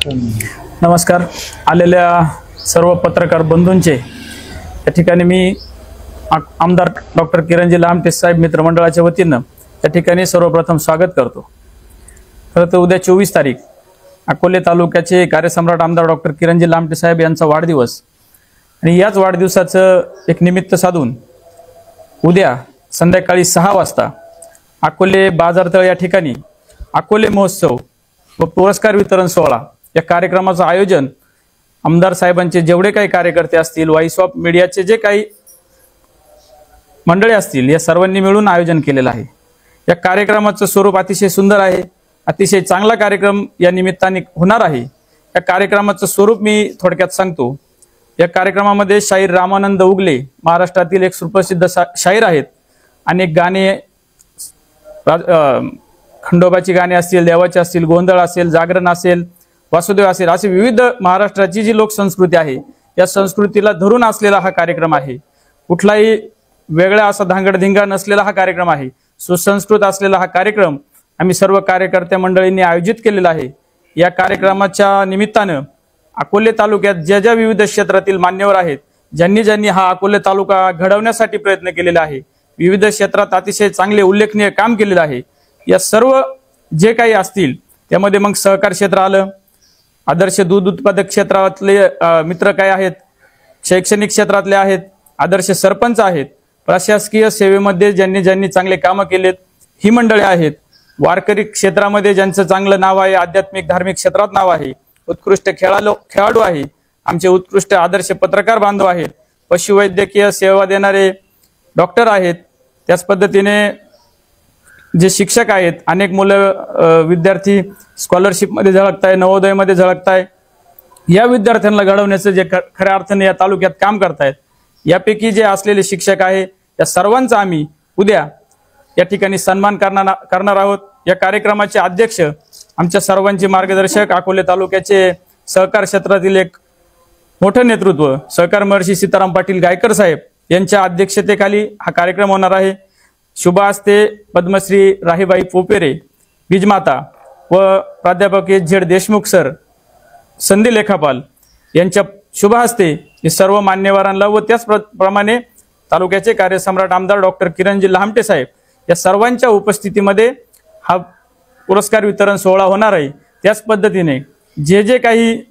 नमस्कार आलेल्या सर्व पत्रकार बंधूंचे या ठिकाणी मी आमदार डॉक्टर किरणजी लामटे साहेब मित्रमंडळाच्या वतीने या ठिकाणी सर्वप्रथम स्वागत करतो। खरं तर उद्या 24 तारीख अकोले तालुक्याचे कार्यसम्राट आमदार डॉक्टर किरणजी लामटे साहेब यांचा वाढदिवस आणि याच वाढदिवसाचं एक निमित्त साधून उद्या संध्याकाळी 6 वाजता अकोले बाजारतळ या ठिकाणी अकोले महोत्सव व पुरस्कार वितरण सोहळा या कार्यक्रमाचं आयोजन आमदार साहेबांचे जेवढे काही कार्यकर्ते असतील, व्हॉइस ऑफ मीडियाचे जे काही मंडळी असतील या सर्वांनी मिळून आयोजन केलेलं आहे। या कार्यक्रमाचं स्वरूप अतिशय सुंदर आहे, अतिशय चांगला कार्यक्रम या निमित्ताने होणार आहे। या कार्यक्रमाचं स्वरूप मी थोडक्यात सांगतो। या कार्यक्रमामध्ये शाहीर रामानंद उगले महाराष्ट्रातील एक सुप्रसिद्ध शाहीर आहेत। अनेक गाणे खंडोबाची गाणी असतील, देवाची असतील, गोंधळ असेल, जागरण असेल, वासुदेव असेल, अशी विविध महाराष्ट्राची जी लोकसंस्कृती आहे या संस्कृतीला धरून असलेला हा कार्यक्रम आहे। कुठलाही वेगळा असा धांगडधिंगा नसलेला हा कार्यक्रम आहे। सुसंस्कृत असलेला हा कार्यक्रम आम्ही सर्व कार्यकर्ते मंडळींनी आयोजित केलेला आहे। या कार्यक्रमाच्या निमित्तानं अकोले तालुक्यात ज्या ज्या विविध क्षेत्रातील मान्यवर आहेत, ज्यांनी हा अकोले तालुका घडवण्यासाठी प्रयत्न केलेला आहे, विविध क्षेत्रात अतिशय चांगले उल्लेखनीय काम केलेलं आहे, या सर्व जे काही असतील त्यामध्ये मग सहकार क्षेत्र आलं, आदर्श दूध उत्पादक क्षेत्रातले मित्र काय आहेत, शैक्षणिक क्षेत्रातले आहेत, आदर्श सरपंच आहेत, प्रशासकीय सेवेमध्ये ज्यांनी चांगले कामं केलेत ही मंडळी आहेत, वारकरी क्षेत्रामध्ये ज्यांचं चांगलं नाव आहे, आध्यात्मिक धार्मिक क्षेत्रात नाव आहे, उत्कृष्ट खेळाडू आहे, आमचे उत्कृष्ट आदर्श पत्रकार बांधव आहेत, पशुवैद्यकीय सेवा देणारे डॉक्टर आहेत, त्याच पद्धतीने जे शिक्षक आहेत, अनेक मुलं विद्यार्थी स्कॉलरशिप मध्ये झळकताय, नवोदय मध्ये झळकताय, या विद्यार्थ्यांना घडवण्याचं जे खऱ्या अर्थाने या तालुक्यात काम करतायत यापैकी जे असलेले शिक्षक आहे या सर्वांचा आम्ही उद्या या ठिकाणी सन्मान करणार आहोत। या कार्यक्रमाचे अध्यक्ष आमच्या सर्वांचे मार्गदर्शक अकोले तालुक्याचे सहकार क्षेत्रातील एक मोठं नेतृत्व सहकार महर्षी सीताराम पाटील गायकर साहेब यांच्या अध्यक्षतेखाली हा कार्यक्रम होणार आहे। शुभ हस्ते पद्मश्री राहीबाई पोपेरे बीजमाता व प्राध्यापक झेड देशमुख सर संधी लेखापाल यांच्या शुभ हस्ते हे सर्व मान्यवरांना व त्याचप्रमाणे तालुक्याचे कार्यसम्राट आमदार डॉक्टर किरणजी लामटे साहेब या सर्वांच्या उपस्थितीमध्ये हा पुरस्कार वितरण सोहळा होणार आहे। त्याच पद्धतीने जे काही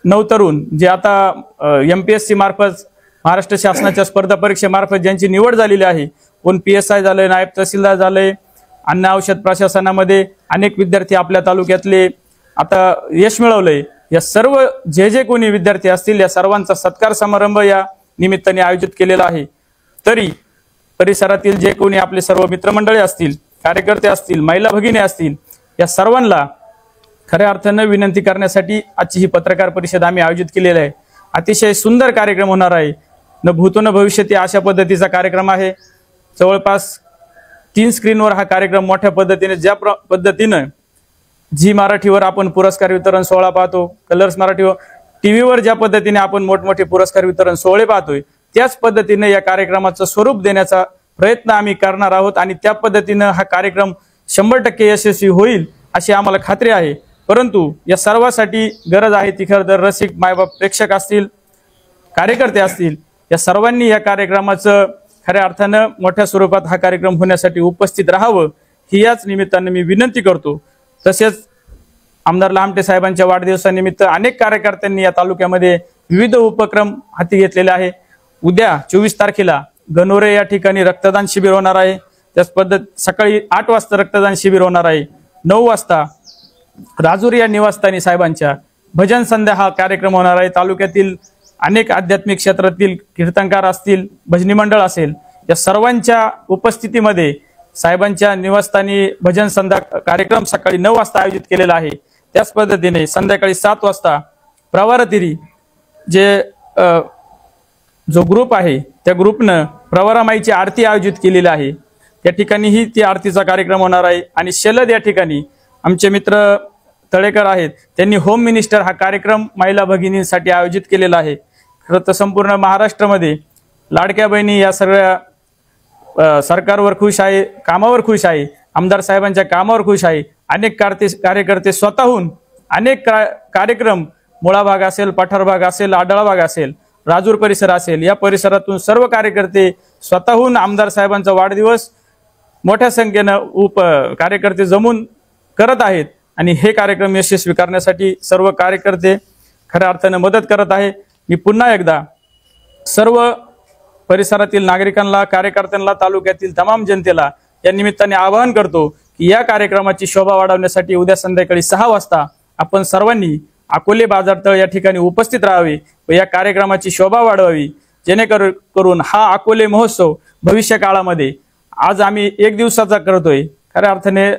नवतरुण जे आता MPSC मार्फत महाराष्ट्र शासनाच्या स्पर्धा परीक्षेमार्फत ज्यांची निवड झालेली आहे, कोण PSI झालंय, नायब तहसीलदार झालंय, अन्न औषध प्रशासनामध्ये अनेक विद्यार्थी आपल्या तालुक्यातले आता यश मिळवलंय, या सर्व जे कोणी विद्यार्थी असतील या सर्वांचा सत्कार समारंभ या निमित्ताने आयोजित केलेला आहे। तरी परिसरातील जे कोणी आपले सर्व मित्रमंडळी असतील, कार्यकर्ते असतील, महिला भगिनी असतील, या सर्वांना खऱ्या अर्थाने विनंती करण्यासाठी आजची ही पत्रकार परिषद आम्ही आयोजित केलेली आहे। अतिशय सुंदर कार्यक्रम होणार आहे, न भूतो न भविष्यती अशा पद्धतीचा कार्यक्रम आहे। जवळपास 3 स्क्रीनवर हा कार्यक्रम मोठ्या पद्धतीने ज्या पद्धतीने झी मराठीवर आपण पुरस्कार वितरण सोहळा पाहतो, कलर्स मराठीवर टीव्हीवर ज्या पद्धतीने आपण मोठमोठे पुरस्कार वितरण सोहळे पाहतोय, त्याच पद्धतीने या कार्यक्रमाचं स्वरूप देण्याचा प्रयत्न आम्ही करणार आहोत आणि त्या पद्धतीने हा कार्यक्रम 100% यशस्वी होईल अशी आम्हाला खात्री आहे। परंतु या सर्वांसाठी गरज आहे ती खरं तर रसिक मायबाप प्रेक्षक असतील, कार्यकर्ते असतील, या सर्वांनी या कार्यक्रमाचं खऱ्या अर्थानं मोठ्या स्वरूपात हा कार्यक्रम होण्यासाठी उपस्थित राहावं ही याच निमित्ताने मी विनंती करतो। तसेच आमदार लामटे साहेबांच्या वाढदिवसानिमित्त अनेक कार्यकर्त्यांनी या तालुक्यामध्ये विविध उपक्रम हाती घेतलेले आहे। उद्या 24 तारखेला गणोरे या ठिकाणी रक्तदान शिबिर होणार आहे। त्याच सकाळी 8 वाजता रक्तदान शिबिर होणार आहे। 9 वाजता राजुरी या निवासस्थानी साहेबांच्या भजन संध्या हा कार्यक्रम होणार आहे। तालुक्यातील अनेक आध्यात्मिक क्षेत्रातील कीर्तनकार असतील, भजनी मंडळ असेल, या सर्वांच्या उपस्थितीमध्ये साहेबांच्या निवासस्थानी भजन संध्या कार्यक्रम सकाळी 9 वाजता आयोजित केलेला आहे। त्याच पद्धतीने संध्याकाळी 7 वाजता प्रवारतिरी जो ग्रुप आहे त्या ग्रुपनं प्रवरामाईची आरती आयोजित केलेली आहे। त्या ठिकाणीही ती आरतीचा कार्यक्रम होणार आहे। आणि शलद या ठिकाणी आमचे मित्र तळेकर आहेत, त्यांनी होम मिनिस्टर हा कार्यक्रम महिला भगिनींसाठी आयोजित केलेला आहे। खरं तर संपूर्ण महाराष्ट्रामध्ये लाडक्या बहिणी या सगळ्या सरकारवर खुश आहे, कामावर खुश आहे, आमदार साहेबांच्या कामावर खुश आहे। अनेक कार्यकर्ते स्वतःहून अनेक कार्यक्रम मुळा भाग असेल, पठार भाग असेल, आढळा भाग असेल, राजूर परिसर असेल, या परिसरातून सर्व कार्यकर्ते स्वतःहून आमदार साहेबांचा वाढदिवस मोठ्या संख्येनं कार्यकर्ते जमून करत आहेत आणि हे कार्यक्रम यशस्वी करण्यासाठी सर्व कार्यकर्ते खऱ्या अर्थाने मदत करत आहे। मी पुन्हा एकदा सर्व परिसरातील नागरिकांना, कार्यकर्त्यांना, तालुक्यातील तमाम जनतेला या निमित्ताने आवाहन करतो की या कार्यक्रमाची शोभा वाढवण्यासाठी उद्या संध्याकाळी 6 वाजता आपण सर्वांनी अकोले बाजारतळ या ठिकाणी उपस्थित राहावे व या कार्यक्रमाची शोभा वाढवावी, जेणेकरून हा अकोले महोत्सव भविष्य काळामध्ये, आज आम्ही 1 दिवसाचा करतोय, खऱ्या अर्थाने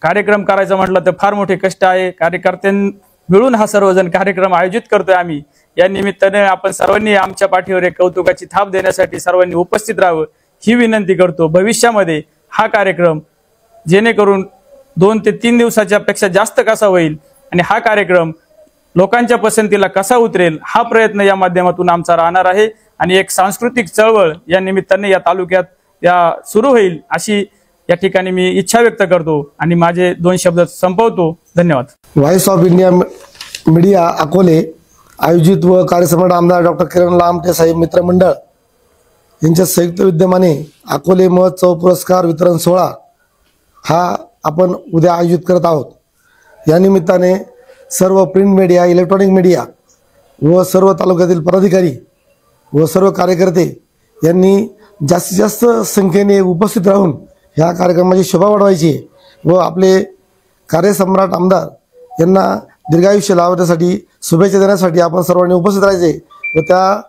कार्यक्रम करायचा म्हटलं तर फार मोठे कष्ट आहे। कार्यकर्त्यांनी मिळून हा सर्वजण कार्यक्रम आयोजित करतोय आम्ही। या निमित्ताने आपण सर्वांनी आमच्या पाठीवर एक कौतुकाची थाप देण्यासाठी सर्वांनी उपस्थित राहावं ही विनंती करतो। भविष्यामध्ये हा कार्यक्रम जेणेकरून 2 ते 3 दिवसाच्या पेक्षा जास्त कसा होईल आणि हा कार्यक्रम लोकांच्या पसंतीला कसा उतरेल हा प्रयत्न या माध्यमातून आमचा राहणार आहे आणि एक सांस्कृतिक चळवळ या निमित्ताने या तालुक्यात सुरू होईल अशी या ठिकाणी मी इच्छा व्यक्त करतो आणि माझे 2 शब्द संपवतो। धन्यवाद। Voice of India media Akole आयोजित व कार्यसम्राट आमदार डॉक्टर किरण लामटे साहेब मित्रमंडळ यांच्या संयुक्त विद्यमाने अकोले महोत्सव पुरस्कार वितरण सोहळा हा आपण उद्या आयोजित करत आहोत। या निमित्ताने सर्व प्रिंट मीडिया, इलेक्ट्रॉनिक मीडिया व सर्व तालुक्यातील पदाधिकारी व सर्व कार्यकर्ते यांनी जास्तीत जास्त संख्येने उपस्थित राहून ह्या कार्यक्रमाची शोभा वाढवायची व आपले कार्यसम्राट आमदार यांना दीर्घायुष्य लाभण्यासाठी शुभेच्छा देण्यासाठी आपण सर्वांनी उपस्थित राहायचे व त्या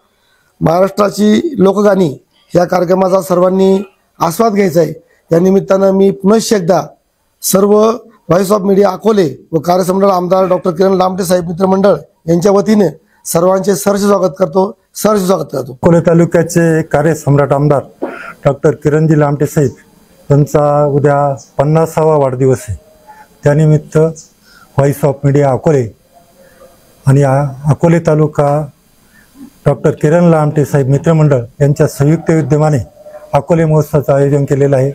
महाराष्ट्राची लोकगाणी या कार्यक्रमाचा सर्वांनी आस्वाद घ्यायचा आहे। या निमित्तानं मी पुनश्च एकदा सर्व व्हॉइस ऑफ मीडिया अकोले व कार्यसम्राट आमदार डॉक्टर किरण लामटे साहेब मित्रमंडळ यांच्या वतीने सर्वांचे सहर्ष स्वागत करतो। अकोले तालुक्याचे कार्यसम्राट आमदार डॉक्टर किरणजी लामटे साहेब यांचा उद्या 50वा वाढदिवस आहे। त्यानिमित्त व्हॉइस ऑफ मीडिया अकोले आणि अकोले तालुका डॉक्टर किरण लामटे साहेब मित्रमंडळ यांच्या संयुक्त विद्यमाने अकोले महोत्सवाचं आयोजन केलेलं आहे।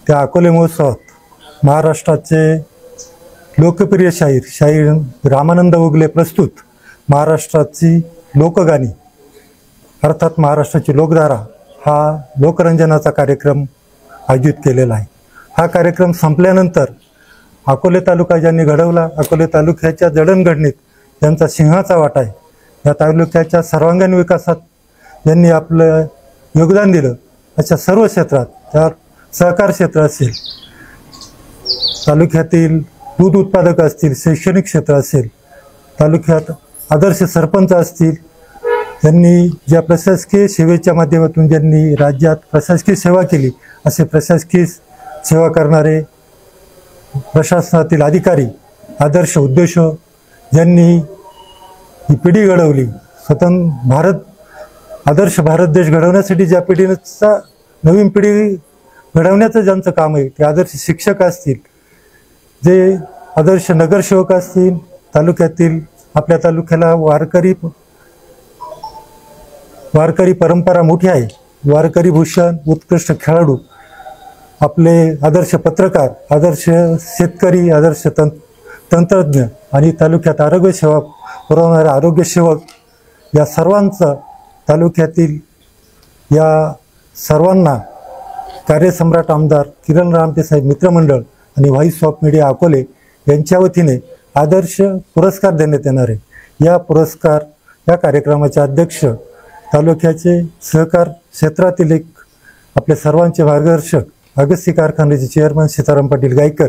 त्या अकोले महोत्सवात महाराष्ट्राचे लोकप्रिय शाहीर रामानंद उगले प्रस्तुत महाराष्ट्राची लोकगाणी अर्थात महाराष्ट्राची लोकधारा हा लोकरंजनाचा कार्यक्रम आयोजित केलेला आहे। हा कार्यक्रम संपल्यानंतर अकोले तालुका ज्यांनी घडवला, अकोले तालुक्याच्या जडणघडणीत त्यांचा सिंहाचा वाटा आहे। या तालुक्याच्या सर्वांगीण विकासात ज्यांनी आपलं योगदान दिलं अशा सर्व क्षेत्रात, त्या सहकार क्षेत्र असेल, तालुक्यातील दूध उत्पादक असतील, शैक्षणिक क्षेत्र असेल, तालुक्यात आदर्श सरपंच असतील, त्यांनी ज्या प्रशासकीय सेवेच्या माध्यमातून ज्यांनी राज्यात प्रशासकीय सेवा केली असे प्रशासकीय सेवा करणारे प्रशासनातील अधिकारी, आदर्श उद्योजक ज्यांनी ही पिढी घडवली, स्वतंत्र भारत, आदर्श भारत देश घडवण्यासाठी ज्या पिढीचा नवीन पिढी घडवण्याचं ज्यांचं काम आहे ते आदर्श शिक्षक असतील, जे आदर्श नगरसेवक असतील, तालुक्यातील आपल्या तालुक्याला वारकरी परंपरा मोठी आहे, वारकरी भूषण, उत्कृष्ट खेळाडू, आपले आदर्श पत्रकार, आदर्श शेतकरी, आदर्श तंत्रज्ञ आणि तालुक्यात आरोग्य सेवा पुरवणारे आरोग्य सेवक या सर्वांचं तालुक्यातील या सर्वांना कार्यसम्राट आमदार किरण लामटे साहेब मित्रमंडळ आणि व्हॉइस ऑफ मीडिया अकोले यांच्या वतीने आदर्श पुरस्कार देण्यात येणार आहे। या कार्यक्रमाचे अध्यक्ष तालुक्याचे सहकार क्षेत्रातील एक आपले सर्वांचे मार्गदर्शक अगस्ती कारखान्याचे चेअरमन सीताराम पाटील गायकर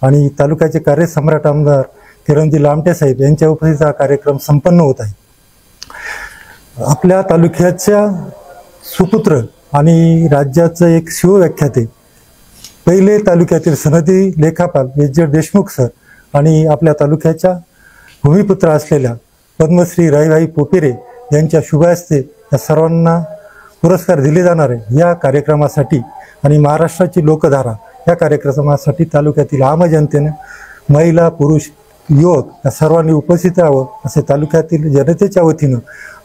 आणि तालुक्याचे कार्यसम्राट आमदार किरणजी लामटे साहेब यांच्या उपस्थितीत हा कार्यक्रम संपन्न होत आहे। आपल्या तालुक्याच्या सुपुत्र आणि राज्याचं एक शिवव्याख्याते पहिले तालुक्यातील सनदी लेखापाल एच देशमुख सर आणि आपल्या तालुक्याच्या भूमिपुत्र असलेल्या पद्मश्री रविभाई पोपेरे यांच्या शुभ हस्ते या सर्वांना पुरस्कार दिले जाणार आहे। या कार्यक्रमासाठी आणि महाराष्ट्राची लोकधारा या कार्यक्रमासाठी तालुक्यातील आम जनतेने, महिला, पुरुष, युवक या सर्वांनी उपस्थित राहावं असे तालुक्यातील जनतेच्या वतीनं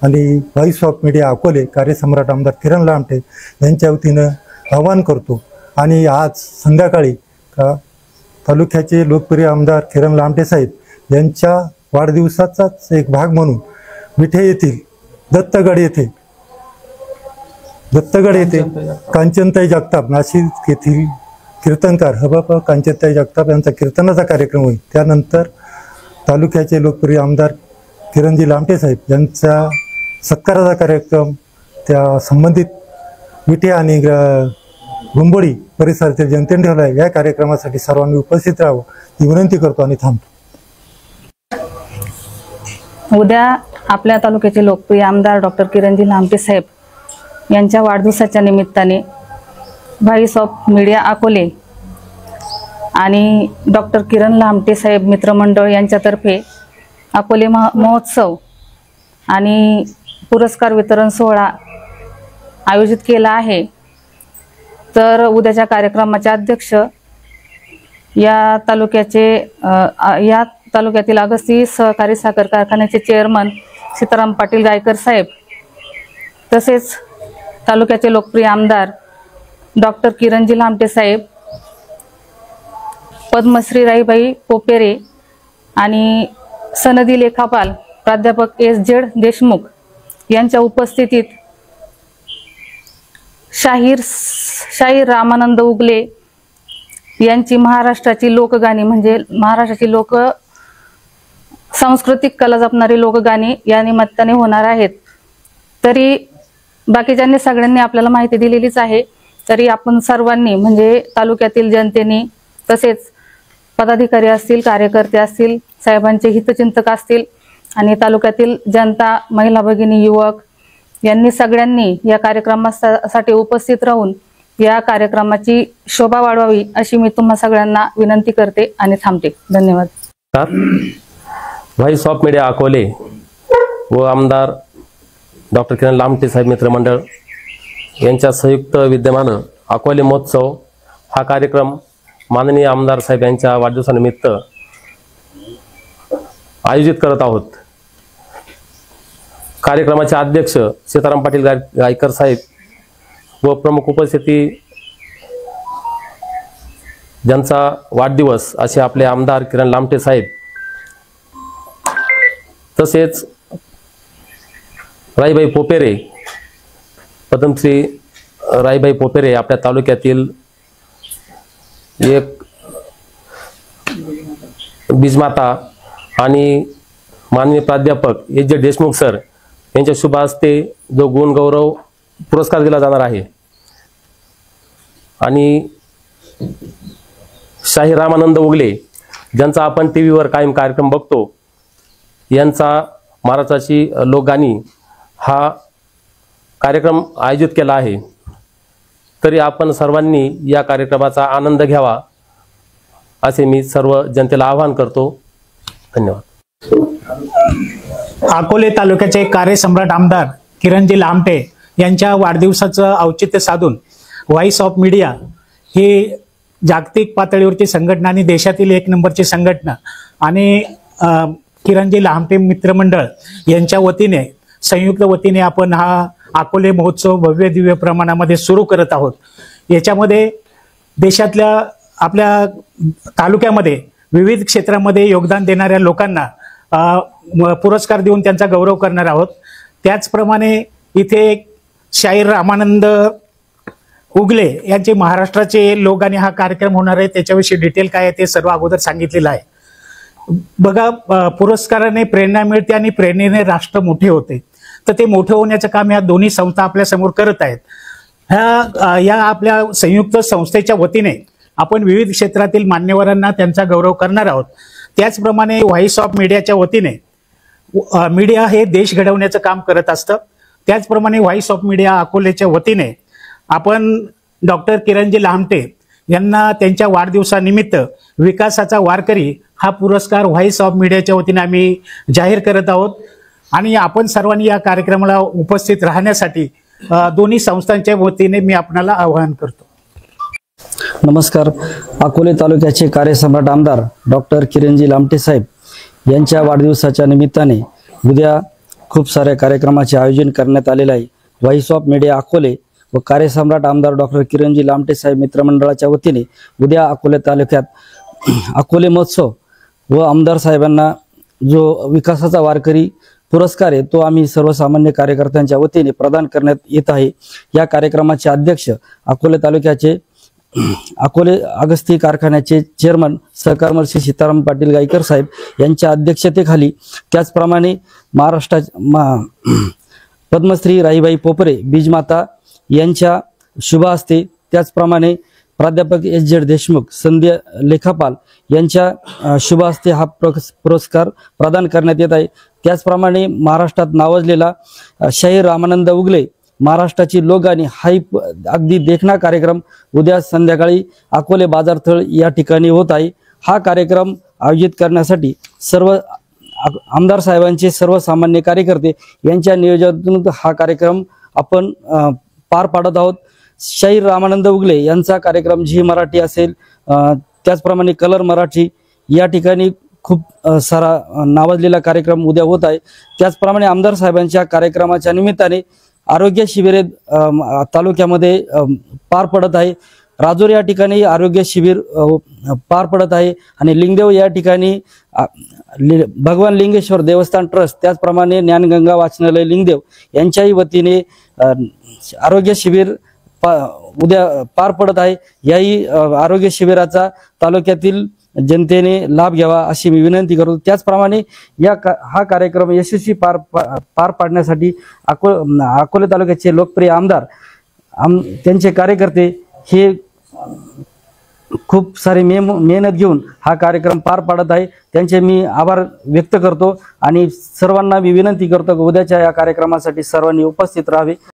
आणि व्हॉइस ऑफ मीडिया अकोले कार्यसम्राट आमदार किरण लामटे यांच्या वतीनं आवाहन करतो। आणि आज संध्याकाळी तालुक्याचे लोकप्रिय आमदार किरण लामटे साहेब यांच्या वाढदिवसाचाच एक भाग म्हणून विठे येथील दत्तगड येथे कांचनताई जगताप नाशिक येथील कीर्तनकार हबापा कांचनताई जगताप यांचा कीर्तनाचा कार्यक्रम होईल। त्यानंतर तालुक्याचे लोकप्रिय आमदार किरणजी लामटे साहेब यांचा सत्काराचा कार्यक्रम त्या संबंधित विटे आणि गुंबोडी परिसरातील जनतेने ठेवला आहे। या कार्यक्रमासाठी सर्वांनी उपस्थित राहावं ही विनंती करतो आणि थांबतो। उद्या आपल्या तालुक्याचे लोकप्रिय आमदार डॉक्टर किरणजी लामटे साहेब यांच्या वाढदिवसाच्या निमित्ताने व्हॉइस ऑफ मीडिया अकोले आणि डॉक्टर किरण लामटे साहेब मित्रमंडळ यांच्यातर्फे अकोले महोत्सव आणि पुरस्कार वितरण सोहळा आयोजित केला आहे। तर उद्याच्या कार्यक्रमाचे अध्यक्ष या तालुक्यातील अगस्ती सहकारी साखर कारखान्याचे चेअरमन सीताराम पाटील गायकर साहेब, तसेच तालुक्याचे लोकप्रिय आमदार डॉक्टर किरणजी लामटे साहेब, पद्मश्री राईबाई पोपेरे आणि सनदी लेखापाल प्राध्यापक S.Z. देशमुख यांच्या उपस्थितीत शाहीर रामानंद उगले यांची महाराष्ट्राची लोकगाणी म्हणजे महाराष्ट्राची लोक सांस्कृतिक कला जपणारी लोकगाणी या निमित्ताने होणार आहेत। तरी बाकीच्यांनी सगळ्यांनी आपल्याला माहिती दिलेलीच आहे, तरी आपण सर्वांनी म्हणजे तालुक्यातील जनतेने तसेच पदाधिकारी असतील, कार्यकर्ते असतील, साहेबांचे हितचिंतक असतील आणि तालुक्यातील जनता, महिला भगिनी, युवक यांनी सगळ्यांनी या कार्यक्रमासाठी उपस्थित राहून या कार्यक्रमाची शोभा वाढवावी अशी मी तुम्हा सगळ्यांना विनंती करते आणि थांबते। धन्यवाद। व्हॉइस ऑफ मीडिया अकोले व आमदार डॉक्टर किरण लामटे साहेब मित्रमंडळ यांच्या संयुक्त विद्यमानं अकोले महोत्सव हा कार्यक्रम माननीय आमदार साहेब यांच्या वाढदिवसानिमित्त आयोजित करत आहोत। कार्यक्रमाचे अध्यक्ष सीताराम पाटील गायकर साहेब व प्रमुख उपस्थिती ज्यांचा वाढदिवस असे आपले आमदार किरण लामटे साहेब, तसेच राईबाई पोपेरे, पद्मश्री राईबाई पोपेरे आपल्या तालुक्यातील एक बीजमाता आणि माननीय प्राध्यापक S.Z. देशमुख सर यांच्या शुभ हस्ते जो गुण गौरव पुरस्कार दिला जाणार आहे आणि शाहीर रामानंद उगले ज्यांचा आपण टीव्हीवर कायम कार्यक्रम बघतो यांचा महाराष्ट्राची लोकगाणी हा कार्यक्रम आयोजित केला आहे। तरी आपण सर्वांनी या कार्यक्रमाचा आनंद घ्यावा असे मी सर्व जनतेला आवाहन करतो। धन्यवाद। अकोले तालुक्याचे कार्यसम्राट आमदार किरणजी लामटे यांच्या वाढदिवसाचं औचित्य साधून व्हॉइस ऑफ मीडिया ही जागतिक पातळीवरची संघटना आणि देशातील एक नंबरची संघटना आणि किरणजी लामटे मित्रमंडळ यांच्या वतीने संयुक्त वतीने आपण हा अकोले महोत्सव भव्य दिव्य प्रमाणामध्ये सुरू करत आहोत। याच्यामध्ये देशातल्या आपल्या तालुक्यामध्ये विविध क्षेत्रामध्ये योगदान देणाऱ्या लोकांना पुरस्कार देऊन त्यांचा गौरव करणार आहोत। त्याचप्रमाणे इथे शाहीर रामानंद उगले यांचे महाराष्ट्राचे लोकगाणी हा कार्यक्रम होणार आहे। त्याच्याविषयी डिटेल काय आहे ते सर्व अगोदर सांगितलेलं आहे। बघा, पुरस्काराने प्रेरणा मिळते आणि प्रेरणेने राष्ट्र मोठे होते, तर ते मोठे होण्याचं काम या दोन्ही संस्था आपल्या समोर करत आहेत। या आपल्या संयुक्त संस्थेच्या वतीने आपण विविध क्षेत्रातील मान्यवरांना त्यांचा गौरव करणार आहोत। त्याचप्रमाणे व्हॉइस ऑफ मीडियाच्या वतीने मीडिया हे देश घडवण्याचं काम करत असतं। त्याचप्रमाणे व्हॉइस ऑफ मीडिया अकोलेच्या वतीने आपण डॉक्टर किरणजी लामटे यांना त्यांच्या वाढदिवसानिमित्त विकासाचा वारकरी हा पुरस्कार व्हॉइस ऑफ मीडियाच्या वतीने आम्ही जाहीर करत आहोत आणि आपण सर्वांनी या कार्यक्रमाला उपस्थित राहण्यासाठी दोन्ही संस्थांच्या वतीने मी आपणाला आवाहन करतो। नमस्कार। अकोले तालुक्याचे कार्यसम्राट आमदार डॉक्टर किरणजी लामटे साहेब यांच्या वाढदिवसाच्या निमित्ताने उद्या खूप साऱ्या कार्यक्रमाचे आयोजन करण्यात आलेले आहे। व्हॉइस ऑफ मीडिया अकोले व कार्यसम्राट आमदार डॉक्टर किरणजी लामटे साहेब मित्रमंडळाच्या वतीने उद्या अकोले तालुक्यात अकोले महोत्सव व आमदार साहेबांना जो विकासाचा वारकरी पुरस्कार आहे तो आम्ही सर्वसामान्य कार्यकर्त्यांच्या वतीने प्रदान करण्यात येत आहे। या कार्यक्रमाचे अध्यक्ष अकोले तालुक्याचे अकोले अगस्ती कारखान्याचे चेअरमन सहकार श्री सीताराम पाटील गायकर साहेब यांच्या अध्यक्षतेखाली, त्याचप्रमाणे पद्मश्री राहीबाई पोपरे बीजमाता यांच्या शुभ हस्ते, त्याचप्रमाणे प्राध्यापक एस.जेड. देशमुख संध्या लेखापाल यांच्या शुभ हस्ते हा पुरस्कार प्रदान करण्यात येत आहे। त्याचप्रमाणे महाराष्ट्रात नावाजलेला शाहीर रामानंद उगले महाराष्ट्राची लोकगाणी हा अगदी देखणा कार्यक्रम उद्या संध्याकाळी अकोले बाजारथळ या ठिकाणी होत आहे। हा कार्यक्रम आयोजित करण्यासाठी सर्व आमदार साहेबांचे सर्वसामान्य कार्यकर्ते यांच्या नियोजनातून हा कार्यक्रम आपण पार पाडत आहोत। शाहीर रामानंद उगले यांचा कार्यक्रम झी मराठी असेल, त्याचप्रमाणे कलर मराठी या ठिकाणी खूप सारा नावाजलेला कार्यक्रम उद्या होत आहे। त्याचप्रमाणे आमदार साहेबांच्या कार्यक्रमाच्या निमित्ताने आरोग्य शिबिरे तालुक्यामध्ये पार पडत आहे। राजूर या ठिकाणी आरोग्य शिबिर पार पडत आहे आणि लिंगदेव या ठिकाणी भगवान लिंगेश्वर देवस्थान ट्रस्ट, त्याचप्रमाणे ज्ञानगंगा वाचनालय लिंगदेव यांच्याही वतीने आरोग्य शिबिर उद्या पार पडत आहे। याही आरोग्य शिबिराचा तालुक्यातील जनतेने लाभ घ्यावा अशी मी विनंती करतो। त्याचप्रमाणे हा कार्यक्रम यशस्वी पार पाडण्यासाठी अकोले तालुक्याचे लोकप्रिय आमदार त्यांचे कार्यकर्ते हे खूप सारे मेहनत घेऊन हा कार्यक्रम पार पाडत आहे। त्यांचे मी आभार व्यक्त करतो आणि सर्वांना मी विनंती करतो की उद्याच्या या कार्यक्रमासाठी सर्वांनी उपस्थित राहावे।